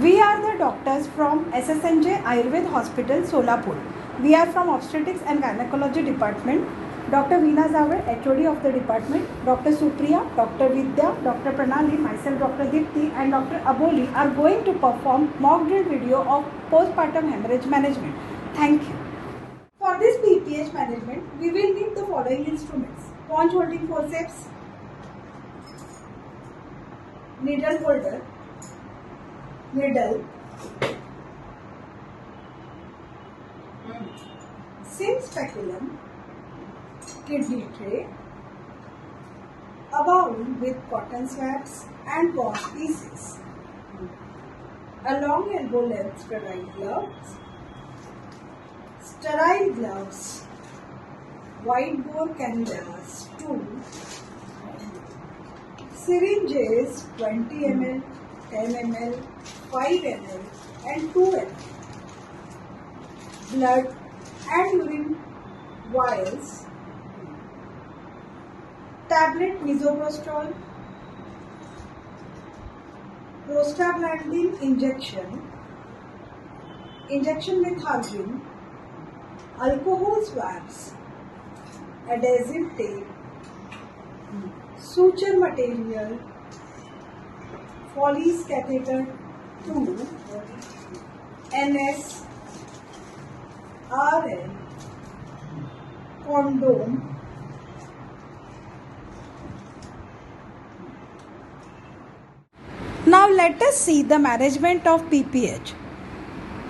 We are the doctors from SSNJ Ayurved Hospital, Solapur. We are from Obstetrics and Gynecology Department. Dr. Veena Zawar, HOD of the department, Dr. Supriya, Dr. Vidya, Dr. Pranali, myself, Dr. Dipti and Dr. Aboli are going to perform mock drill video of postpartum hemorrhage management. Thank you. For this PPH management, we will need the following instruments. Paunch holding forceps, needle holder, needle, sim speculum, kidney tray, a bowl with cotton swabs and gauze pieces, a long elbow length sterile gloves, wide bore cannulas 2, syringes 20 ml, 10 ml, 5 ml and 2 ml, blood and urine vials, tablet misoprostol, prostaglandin injection with Harvin, alcohol swabs, adhesive tape, suture material, Foley's catheter 2, NS, RL, condom, Now let us see the management of PPH.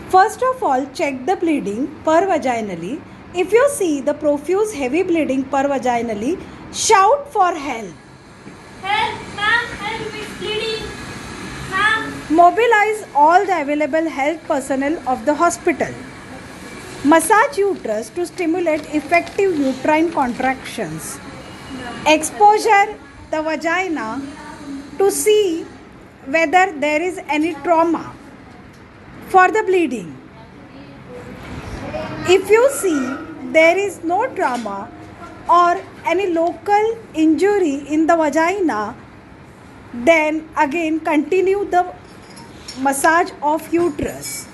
First of all, check the bleeding per vaginally. If you see the profuse heavy bleeding per vaginally, shout for help. Help, ma'am, help, it's bleeding. Ma'am. Mobilize all the available health personnel of the hospital. Massage uterus to stimulate effective uterine contractions. Exposure the vagina to see whether there is any trauma for the bleeding. If you see there is no trauma or any local injury in the vagina, then again continue the massage of uterus.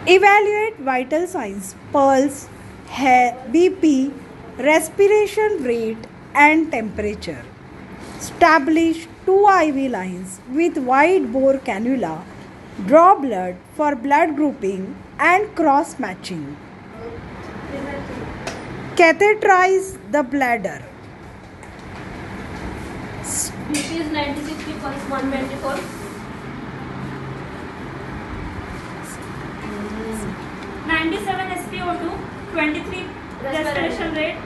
Evaluate vital signs, pulse, BP, respiration rate and temperature. Establish 2 IV lines with wide bore cannula. Draw blood for blood grouping and cross matching. Catheterize the bladder. BP is 96, pulse 124. SpO2, 23 respiration rate.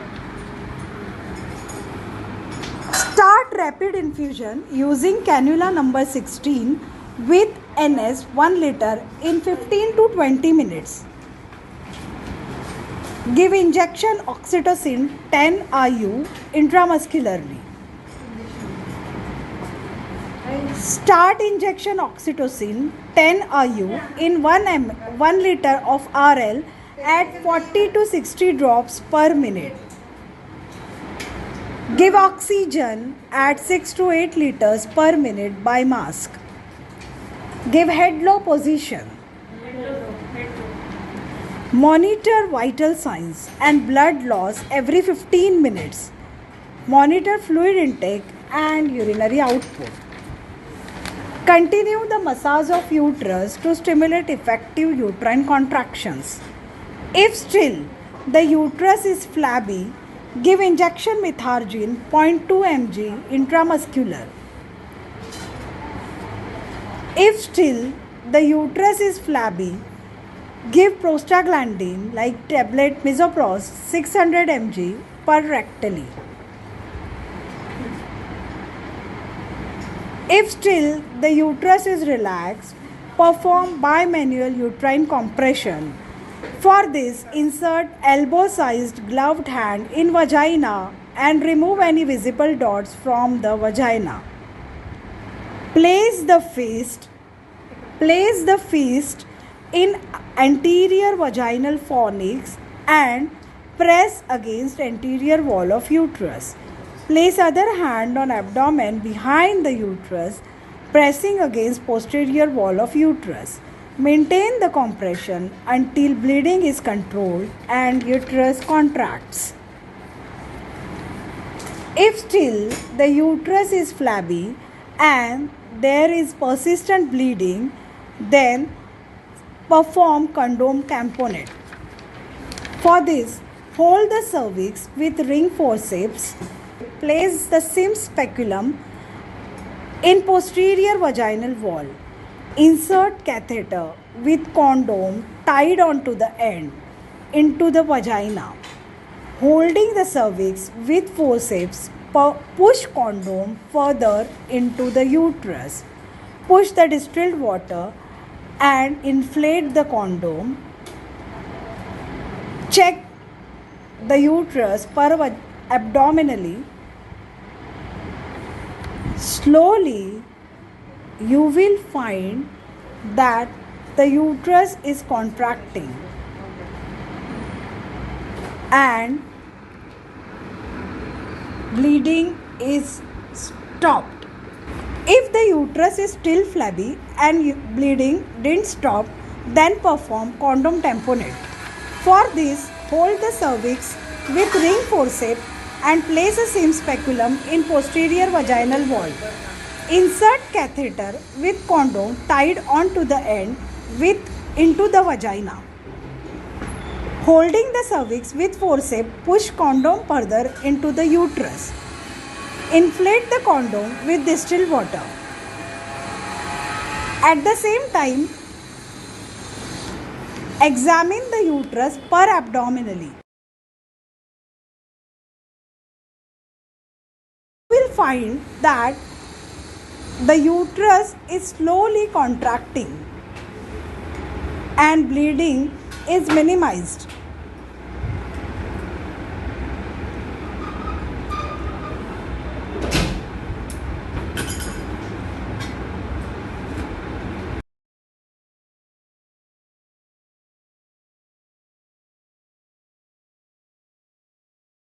Start rapid infusion using cannula number 16 with NS 1 liter in 15 to 20 minutes. Give injection oxytocin 10 IU intramuscularly. Start injection oxytocin 10 IU in 1 liter of RL at 40 to 60 drops per minute. Give oxygen at 6 to 8 liters per minute by mask. Give head low position. Monitor vital signs and blood loss every 15 minutes. Monitor fluid intake and urinary output. Continue the massage of uterus to stimulate effective uterine contractions. If still the uterus is flabby, give injection methargine 0.2 mg intramuscular. If still the uterus is flabby, give prostaglandin like tablet misoprost 600 mg per rectally. If still the uterus is relaxed, perform bimanual uterine compression. For this, insert elbow-sized gloved hand in vagina and remove any visible dots from the vagina. Place the fist in anterior vaginal fornix and press against anterior wall of uterus. Place other hand on abdomen behind the uterus. pressing against posterior wall of uterus. Maintain the compression until bleeding is controlled and uterus contracts. If still the uterus is flabby and there is persistent bleeding, then perform condom tamponade. For this, hold the cervix with ring forceps. Place the sim speculum in posterior vaginal wall. Insert catheter with condom tied onto the end into the vagina. Holding the cervix with forceps, push condom further into the uterus. Push the distilled water and inflate the condom. Check the uterus abdominally. Slowly, you will find that the uterus is contracting and bleeding is stopped. If the uterus is still flabby and bleeding didn't stop, then perform condom tamponade. For this, hold the cervix with ring forceps and place a sim speculum in posterior vaginal wall. Insert catheter with condom tied onto the end into the vagina. Holding the cervix with forceps, push condom further into the uterus. Inflate the condom with distilled water. At the same time, examine the uterus abdominally. You will find that the uterus is slowly contracting and bleeding is minimized.